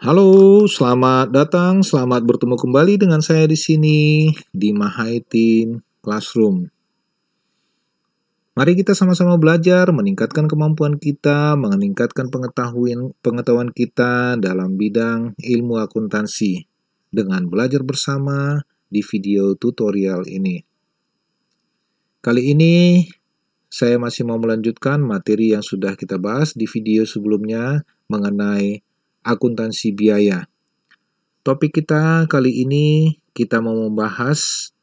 Halo, selamat datang, selamat bertemu kembali dengan saya di sini di Mahaitin Classroom. Mari kita sama-sama belajar, meningkatkan kemampuan kita, meningkatkan pengetahuan kita dalam bidang ilmu akuntansi dengan belajar bersama di video tutorial ini. Kali ini saya masih mau melanjutkan materi yang sudah kita bahas di video sebelumnya mengenai akuntansi biaya. Topik kita kali ini kita mau membahas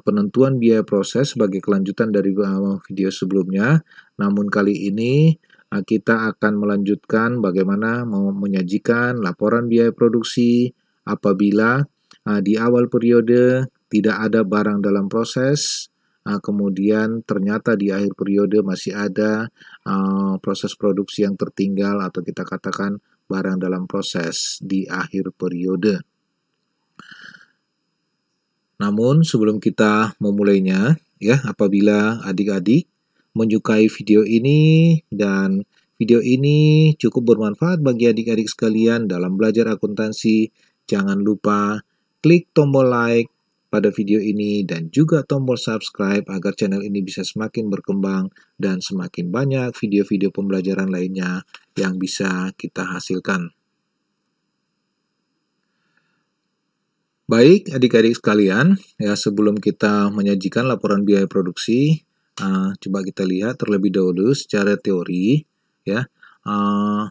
penentuan biaya proses sebagai kelanjutan dari video sebelumnya. Namun kali ini kita akan melanjutkan bagaimana menyajikan laporan biaya produksi apabila di awal periode tidak ada barang dalam proses, kemudian ternyata di akhir periode masih ada proses produksi yang tertinggal atau kita katakan barang dalam proses di akhir periode. Namun sebelum kita memulainya, ya, apabila adik-adik menyukai video ini dan video ini cukup bermanfaat bagi adik-adik sekalian dalam belajar akuntansi, jangan lupa klik tombol like pada video ini dan juga tombol subscribe agar channel ini bisa semakin berkembang dan semakin banyak video-video pembelajaran lainnya yang bisa kita hasilkan. Baik, adik-adik sekalian, ya sebelum kita menyajikan laporan biaya produksi, coba kita lihat terlebih dahulu secara teori, ya.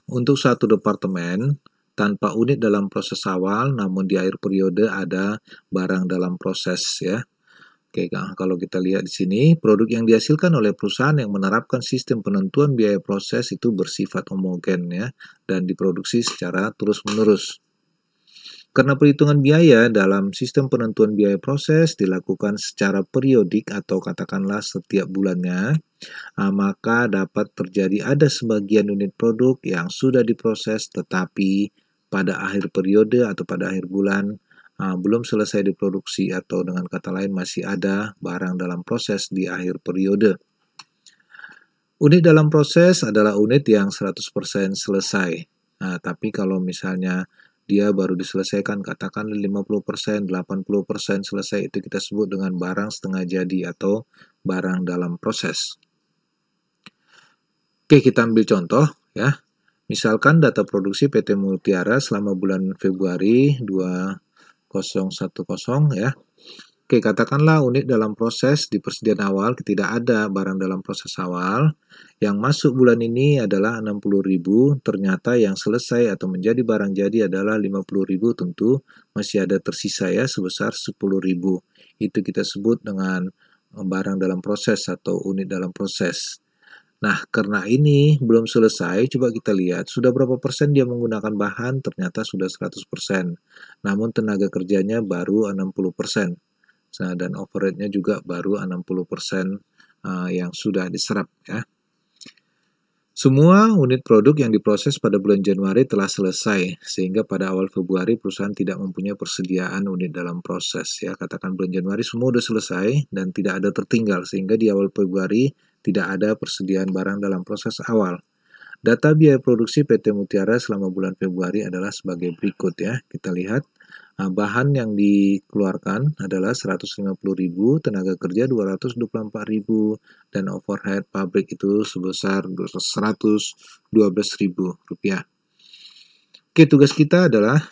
Untuk satu departemen tanpa unit dalam proses awal, namun di akhir periode ada barang dalam proses, ya. Oke, kalau kita lihat di sini, produk yang dihasilkan oleh perusahaan yang menerapkan sistem penentuan biaya proses itu bersifat homogen, ya, dan diproduksi secara terus-menerus. Karena perhitungan biaya dalam sistem penentuan biaya proses dilakukan secara periodik atau katakanlah setiap bulannya, maka dapat terjadi ada sebagian unit produk yang sudah diproses tetapi pada akhir periode atau pada akhir bulan belum selesai diproduksi atau dengan kata lain masih ada barang dalam proses di akhir periode. Unit dalam proses adalah unit yang 100% selesai. Tapi kalau misalnya dia baru diselesaikan, katakan 50%, 80% selesai, itu kita sebut dengan barang setengah jadi atau barang dalam proses. Oke, kita ambil contoh ya. Misalkan data produksi PT Mutiara selama bulan Februari 2010 ya. Oke, katakanlah unit dalam proses di persediaan awal tidak ada barang dalam proses awal. Yang masuk bulan ini adalah 60.000, ternyata yang selesai atau menjadi barang jadi adalah 50.000, tentu masih ada tersisa ya sebesar 10.000. Itu kita sebut dengan barang dalam proses atau unit dalam proses. Nah, karena ini belum selesai, coba kita lihat sudah berapa persen dia menggunakan bahan, ternyata sudah 100%. Namun tenaga kerjanya baru 60%. Dan overhead-nya juga baru 60% yang sudah diserap ya. Semua unit produk yang diproses pada bulan Januari telah selesai, sehingga pada awal Februari perusahaan tidak mempunyai persediaan unit dalam proses ya. Katakan bulan Januari semua sudah selesai dan tidak ada tertinggal, sehingga di awal Februari tidak ada persediaan barang dalam proses awal. Data biaya produksi PT Mutiara selama bulan Februari adalah sebagai berikut ya. Kita lihat bahan yang dikeluarkan adalah 150.000, tenaga kerja 224.000, dan overhead pabrik itu sebesar 112.000 rupiah. Oke, tugas kita adalah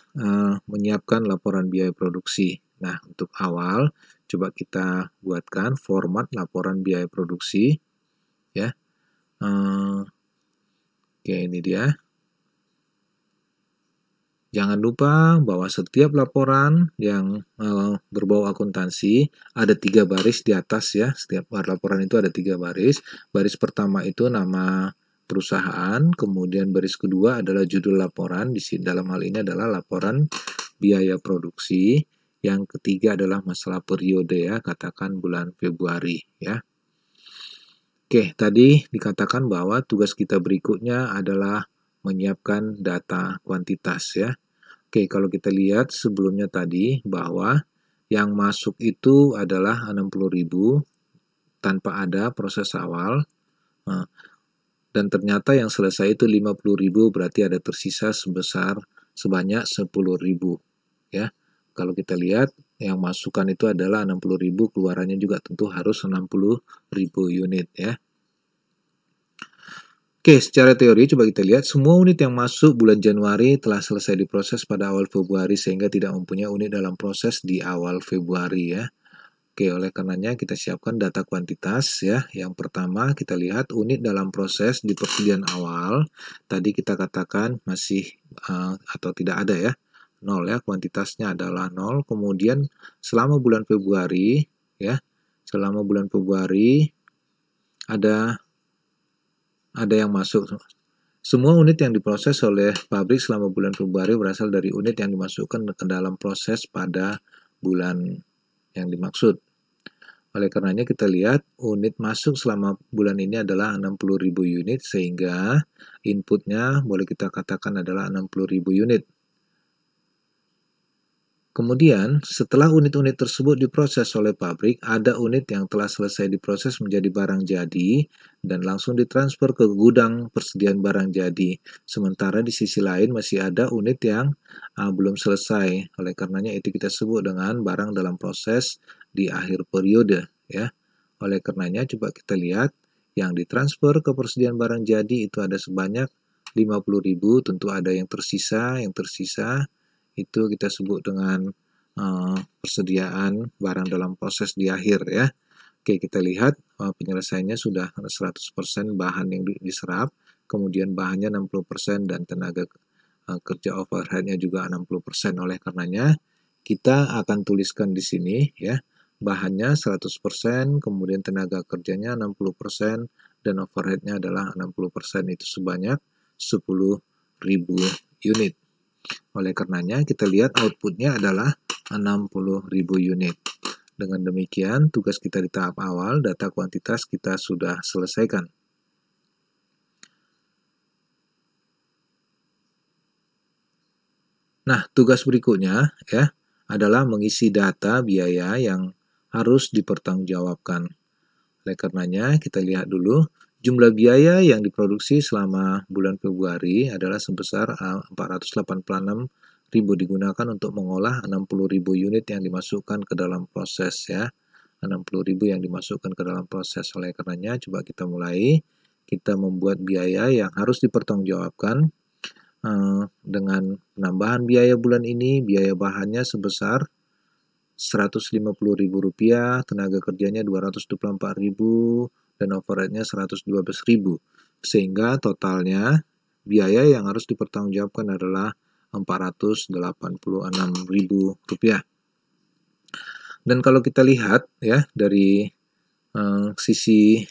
menyiapkan laporan biaya produksi. Nah, untuk awal, coba kita buatkan format laporan biaya produksi. Ya, oke, ini dia. Jangan lupa bahwa setiap laporan yang berbau akuntansi ada 3 baris di atas ya. Setiap laporan itu ada 3 baris. Baris pertama itu nama perusahaan, kemudian baris kedua adalah judul laporan. Di sini dalam hal ini adalah laporan biaya produksi. Yang ketiga adalah masalah periode ya, katakan bulan Februari ya. Oke, tadi dikatakan bahwa tugas kita berikutnya adalah menyiapkan data kuantitas ya. Oke, kalau kita lihat sebelumnya tadi bahwa yang masuk itu adalah 60.000 tanpa ada proses awal. Dan ternyata yang selesai itu 50.000, berarti ada tersisa sebesar sebanyak 10.000 ya. Kalau kita lihat yang masukan itu adalah 60.000, keluarannya juga tentu harus 60.000 unit ya. Oke, secara teori coba kita lihat semua unit yang masuk bulan Januari telah selesai diproses pada awal Februari sehingga tidak mempunyai unit dalam proses di awal Februari ya. Oke, oleh karenanya kita siapkan data kuantitas ya. Yang pertama kita lihat unit dalam proses di persediaan awal. Tadi kita katakan masih atau tidak ada ya. 0 ya, kuantitasnya adalah 0. Kemudian selama bulan Februari ya. Selama bulan Februari ada yang masuk. Semua unit yang diproses oleh pabrik selama bulan Februari berasal dari unit yang dimasukkan ke dalam proses pada bulan yang dimaksud. Oleh karenanya kita lihat unit masuk selama bulan ini adalah 60.000 unit sehingga inputnya boleh kita katakan adalah 60.000 unit. Kemudian, setelah unit-unit tersebut diproses oleh pabrik, ada unit yang telah selesai diproses menjadi barang jadi dan langsung ditransfer ke gudang persediaan barang jadi. Sementara di sisi lain masih ada unit yang belum selesai. Oleh karenanya itu kita sebut dengan barang dalam proses di akhir periode. Ya. Oleh karenanya coba kita lihat yang ditransfer ke persediaan barang jadi itu ada sebanyak 50.000, tentu ada yang tersisa itu kita sebut dengan persediaan barang dalam proses di akhir ya. Oke, kita lihat penyelesaiannya sudah 100% bahan yang diserap, kemudian bahannya 60% dan tenaga kerja overhead-nya juga 60%. Oleh karenanya kita akan tuliskan di sini ya, bahannya 100%, kemudian tenaga kerjanya 60% dan overhead-nya adalah 60%, itu sebanyak 10.000 unit. Oleh karenanya kita lihat outputnya adalah 60.000 unit. Dengan demikian tugas kita di tahap awal, data kuantitas kita sudah selesaikan. Nah, tugas berikutnya ya adalah mengisi data biaya yang harus dipertanggungjawabkan. Oleh karenanya kita lihat dulu jumlah biaya yang diproduksi selama bulan Februari adalah sebesar 486.000 digunakan untuk mengolah 60.000 unit yang dimasukkan ke dalam proses ya. 60.000 yang dimasukkan ke dalam proses. Oleh karenanya coba kita mulai. Kita membuat biaya yang harus dipertanggungjawabkan dengan penambahan biaya bulan ini. Biaya bahannya sebesar Rp150.000, tenaga kerjanya 224.000 dan overhead-nya 112.000. Sehingga totalnya biaya yang harus dipertanggungjawabkan adalah Rp486.000. Dan kalau kita lihat ya dari sisi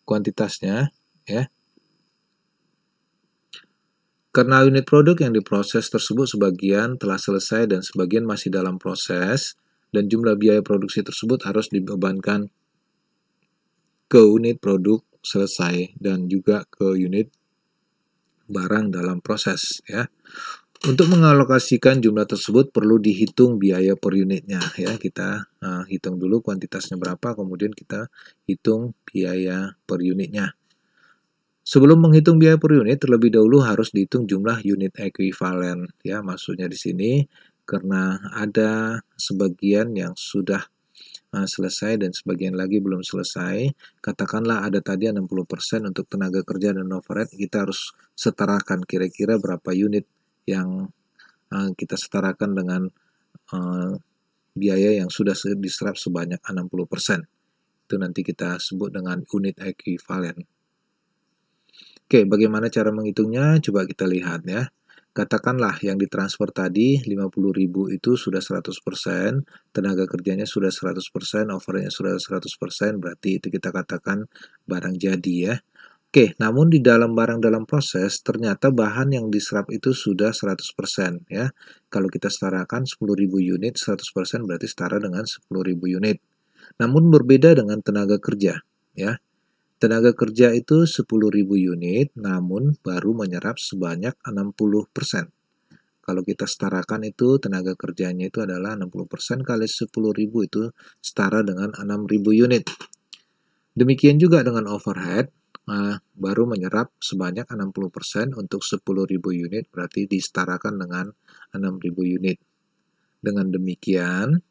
kuantitasnya ya, karena unit produk yang diproses tersebut sebagian telah selesai dan sebagian masih dalam proses, dan jumlah biaya produksi tersebut harus dibebankan ke unit produk selesai dan juga ke unit barang dalam proses ya. Untuk mengalokasikan jumlah tersebut perlu dihitung biaya per unitnya ya. Kita hitung dulu kuantitasnya berapa, kemudian kita hitung biaya per unitnya. Sebelum menghitung biaya per unit, terlebih dahulu harus dihitung jumlah unit ekuivalen ya. Maksudnya di sini karena ada sebagian yang sudah selesai dan sebagian lagi belum selesai. Katakanlah ada tadi 60% untuk tenaga kerja dan overhead, kita harus setarakan kira-kira berapa unit yang kita setarakan dengan biaya yang sudah diserap sebanyak 60%. Itu nanti kita sebut dengan unit ekuivalen. Oke, bagaimana cara menghitungnya? Coba kita lihat ya. Katakanlah yang ditransfer tadi 50.000 itu sudah 100%, tenaga kerjanya sudah 100%, overheadnya sudah 100%, berarti itu kita katakan barang jadi ya. Oke, namun di dalam barang dalam proses ternyata bahan yang diserap itu sudah 100% ya. Kalau kita setarakan 10.000 unit, 100% berarti setara dengan 10.000 unit. Namun berbeda dengan tenaga kerja ya. Tenaga kerja itu 10.000 unit, namun baru menyerap sebanyak 60%. Kalau kita setarakan itu tenaga kerjanya itu adalah 60% kali 10.000 itu setara dengan 6.000 unit. Demikian juga dengan overhead. baru menyerap sebanyak 60% untuk 10.000 unit, berarti disetarakan dengan 6.000 unit. Dengan demikian,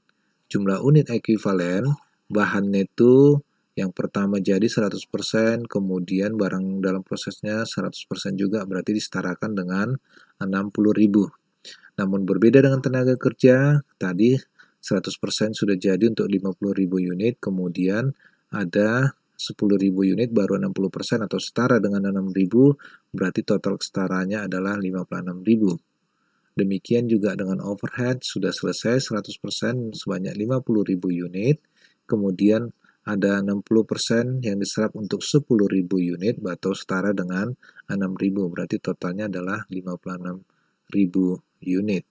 jumlah unit ekuivalen bahannya itu yang pertama jadi 100%, kemudian barang dalam prosesnya 100% juga, berarti disetarakan dengan 60.000. Namun berbeda dengan tenaga kerja, tadi 100% sudah jadi untuk 50.000 unit, kemudian ada 10.000 unit baru 60% atau setara dengan 6.000, berarti total kesetaraannya adalah 56.000. Demikian juga dengan overhead, sudah selesai 100% sebanyak 50.000 unit, kemudian ada 60% yang diserap untuk 10.000 unit atau setara dengan 6.000, berarti totalnya adalah 56.000 unit.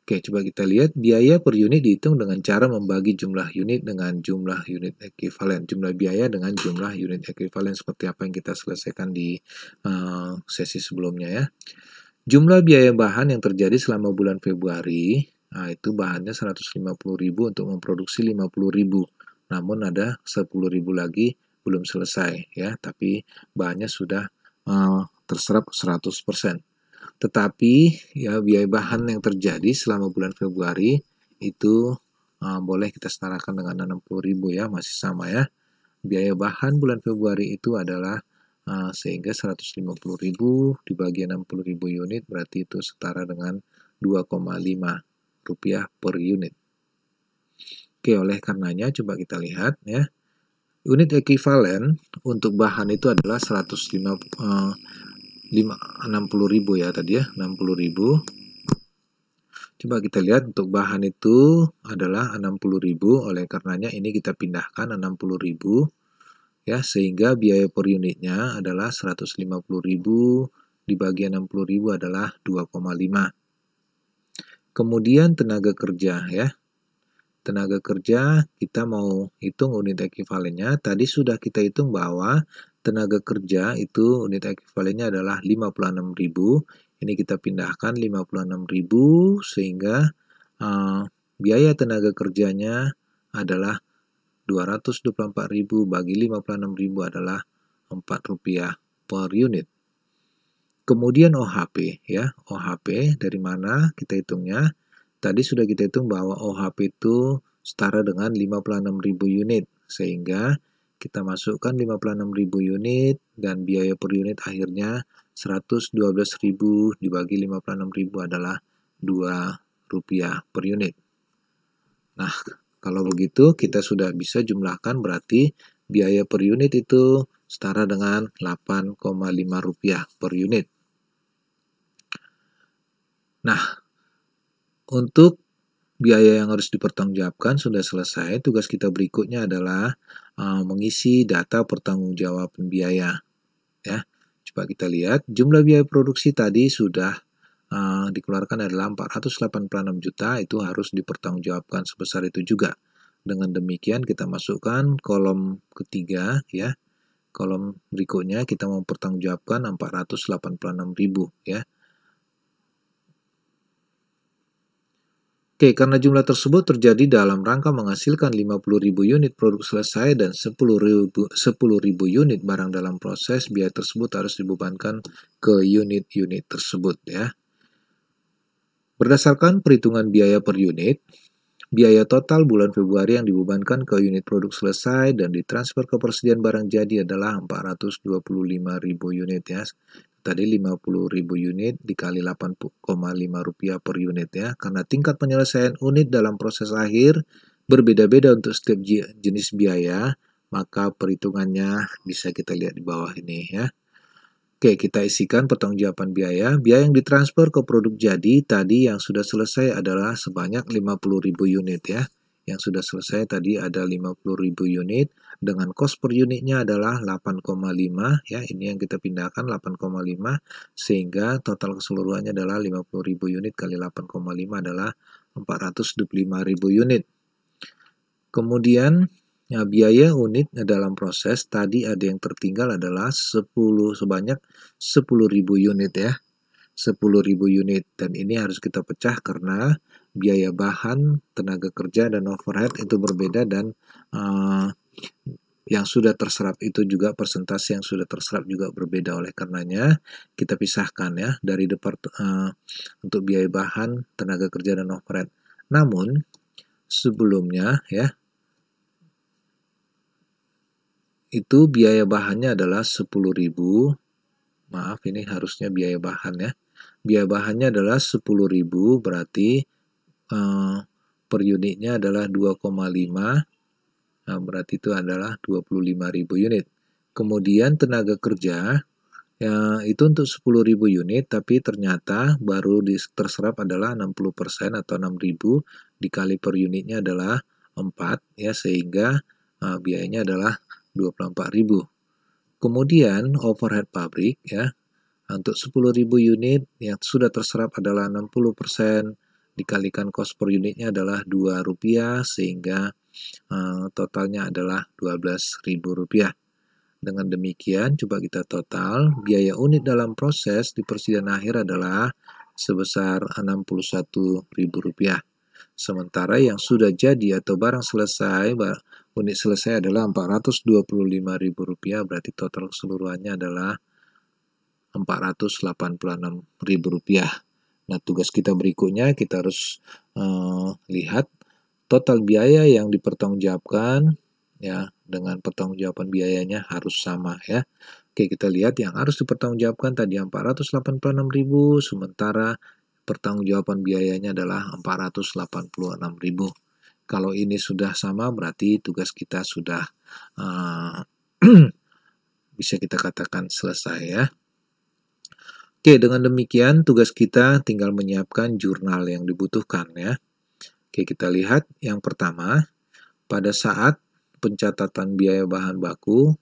Oke, coba kita lihat biaya per unit dihitung dengan cara membagi jumlah unit dengan jumlah unit ekuivalen. Jumlah biaya dengan jumlah unit ekuivalen seperti apa yang kita selesaikan di sesi sebelumnya ya. Jumlah biaya bahan yang terjadi selama bulan Februari, itu bahannya 150.000 untuk memproduksi 50.000. Namun ada 10.000 lagi belum selesai ya, tapi bahannya sudah terserap 100%. Tetapi ya biaya bahan yang terjadi selama bulan Februari itu boleh kita setarakan dengan 60.000 ya, masih sama ya. Biaya bahan bulan Februari itu adalah sehingga 150.000 dibagi 60.000 unit berarti itu setara dengan 2,5 rupiah per unit. Oke, oleh karenanya coba kita lihat ya. Unit ekuivalen untuk bahan itu adalah 60.000 ya tadi ya, 60.000. Coba kita lihat untuk bahan itu adalah 60.000, oleh karenanya ini kita pindahkan 60.000 ya, sehingga biaya per unitnya adalah 150.000 dibagi 60.000 adalah 2,5. Kemudian tenaga kerja ya. Tenaga kerja kita mau hitung unit ekuivalennya. Tadi sudah kita hitung bahwa tenaga kerja itu unit ekuivalennya adalah 56.000. Ini kita pindahkan 56.000 sehingga biaya tenaga kerjanya adalah 224.000 bagi 56.000 adalah 4 rupiah per unit. Kemudian OHP ya. OHP dari mana kita hitungnya? Tadi sudah kita hitung bahwa OHP itu setara dengan 56.000 unit, sehingga kita masukkan 56.000 unit dan biaya per unit akhirnya 112.000 dibagi 56.000 adalah 2 rupiah per unit. Nah, kalau begitu kita sudah bisa jumlahkan, berarti biaya per unit itu setara dengan 8,5 rupiah per unit. Nah, untuk biaya yang harus dipertanggungjawabkan sudah selesai. Tugas kita berikutnya adalah mengisi data pertanggungjawaban biaya. Ya, coba kita lihat jumlah biaya produksi tadi sudah dikeluarkan adalah 486 juta, itu harus dipertanggungjawabkan sebesar itu juga. Dengan demikian kita masukkan kolom ketiga ya. Kolom berikutnya kita mempertanggungjawabkan 486.000 ya. Oke, karena jumlah tersebut terjadi dalam rangka menghasilkan 50.000 unit produk selesai dan 10.000 unit barang dalam proses, biaya tersebut harus dibebankan ke unit-unit tersebut ya. Berdasarkan perhitungan biaya per unit, biaya total bulan Februari yang dibebankan ke unit produk selesai dan ditransfer ke persediaan barang jadi adalah 425.000 unit ya. Tadi 50.000 unit dikali 8,5 rupiah per unit ya. Karena tingkat penyelesaian unit dalam proses akhir berbeda-beda untuk setiap jenis biaya, maka perhitungannya bisa kita lihat di bawah ini ya. Oke, kita isikan pertanggungjawaban biaya. Biaya yang ditransfer ke produk jadi tadi yang sudah selesai adalah sebanyak 50.000 unit ya. Yang sudah selesai tadi ada 50.000 unit dengan cost per unitnya adalah 8,5 ya. Ini yang kita pindahkan 8,5 sehingga total keseluruhannya adalah 50.000 unit kali 8,5 adalah 425.000 unit. Kemudian ya, biaya unit dalam proses tadi ada yang tertinggal adalah sebanyak 10.000 unit ya. 10.000 unit dan ini harus kita pecah karena biaya bahan, tenaga kerja dan overhead itu berbeda dan Yang sudah terserap itu juga persentase yang sudah terserap juga berbeda, oleh karenanya kita pisahkan ya dari untuk biaya bahan, tenaga kerja dan overhead. Namun sebelumnya ya itu biaya bahannya adalah 10.000. Maaf, ini harusnya biaya bahan ya. Biaya bahannya adalah 10.000, berarti per unitnya adalah 2,5. Nah, berarti itu adalah 25.000 unit. Kemudian tenaga kerja ya, itu untuk 10.000 unit, tapi ternyata baru terserap adalah 60% atau 6.000 dikali per unitnya adalah 4 ya, sehingga biayanya adalah 24.000. Kemudian overhead pabrik ya, untuk 10.000 unit yang sudah terserap adalah 60%, dikalikan cost per unitnya adalah Rp2, sehingga totalnya adalah Rp12.000. Dengan demikian, coba kita total, biaya unit dalam proses di persediaan akhir adalah sebesar Rp61.000. Sementara yang sudah jadi atau barang selesai, unit selesai adalah Rp425.000, berarti total keseluruhannya adalah Rp486.000. Nah, tugas kita berikutnya, kita harus lihat total biaya yang dipertanggungjawabkan ya, dengan pertanggungjawaban biayanya harus sama ya. Oke, kita lihat yang harus dipertanggungjawabkan tadi 486.000, sementara pertanggungjawaban biayanya adalah 486.000. Kalau ini sudah sama, berarti tugas kita sudah bisa kita katakan selesai ya. Oke, dengan demikian tugas kita tinggal menyiapkan jurnal yang dibutuhkan ya. Oke, kita lihat yang pertama, pada saat pencatatan biaya bahan baku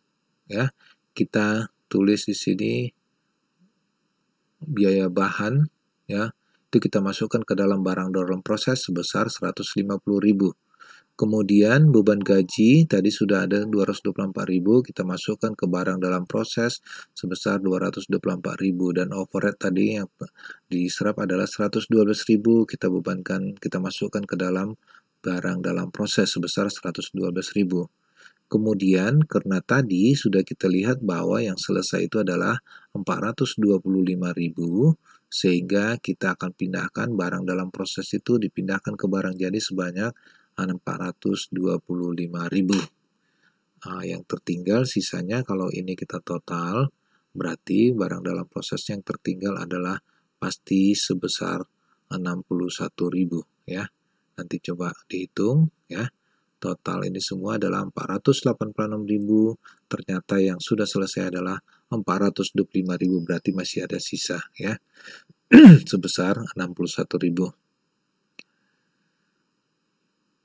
ya, kita tulis di sini biaya bahan ya, itu kita masukkan ke dalam barang dalam proses sebesar 150.000. Kemudian beban gaji tadi sudah ada 224.000, kita masukkan ke barang dalam proses sebesar 224.000, dan overhead tadi yang diserap adalah 112.000, kita masukkan ke dalam barang dalam proses sebesar 112.000. Kemudian karena tadi sudah kita lihat bahwa yang selesai itu adalah 425.000, sehingga kita akan pindahkan barang dalam proses itu dipindahkan ke barang jadi sebanyak 425.000. Yang tertinggal sisanya, kalau ini kita total, berarti barang dalam proses yang tertinggal adalah pasti sebesar 61.000 ya. Nanti coba dihitung ya. Total ini semua adalah 486.000, ternyata yang sudah selesai adalah 425.000, berarti masih ada sisa ya. Sebesar 61.000.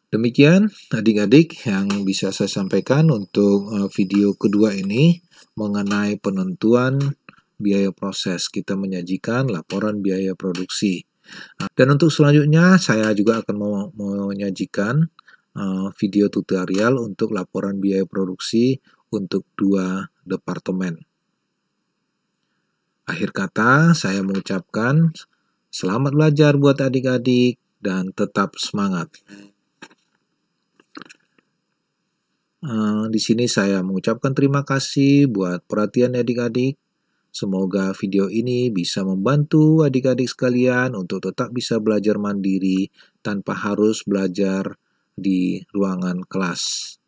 Demikian adik-adik yang bisa saya sampaikan untuk video kedua ini mengenai penentuan biaya proses. Kita menyajikan laporan biaya produksi. Dan untuk selanjutnya saya juga akan menyajikan video tutorial untuk laporan biaya produksi untuk 2 departemen. Akhir kata, saya mengucapkan selamat belajar buat adik-adik dan tetap semangat. Di sini saya mengucapkan terima kasih buat perhatian adik-adik. Semoga video ini bisa membantu adik-adik sekalian untuk tetap bisa belajar mandiri tanpa harus belajar di ruangan kelas.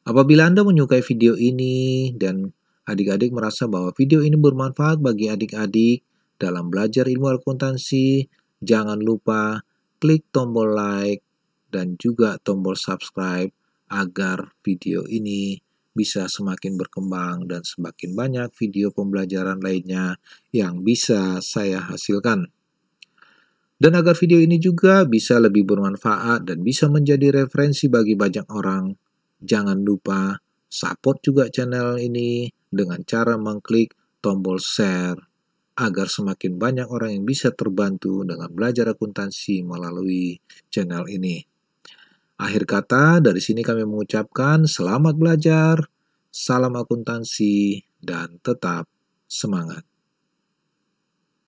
Apabila Anda menyukai video ini dan adik-adik merasa bahwa video ini bermanfaat bagi adik-adik dalam belajar ilmu akuntansi, jangan lupa klik tombol like dan juga tombol subscribe agar video ini bisa semakin berkembang dan semakin banyak video pembelajaran lainnya yang bisa saya hasilkan. Dan agar video ini juga bisa lebih bermanfaat dan bisa menjadi referensi bagi banyak orang, jangan lupa support juga channel ini dengan cara mengklik tombol share agar semakin banyak orang yang bisa terbantu dengan belajar akuntansi melalui channel ini. Akhir kata, dari sini kami mengucapkan selamat belajar, salam akuntansi, dan tetap semangat.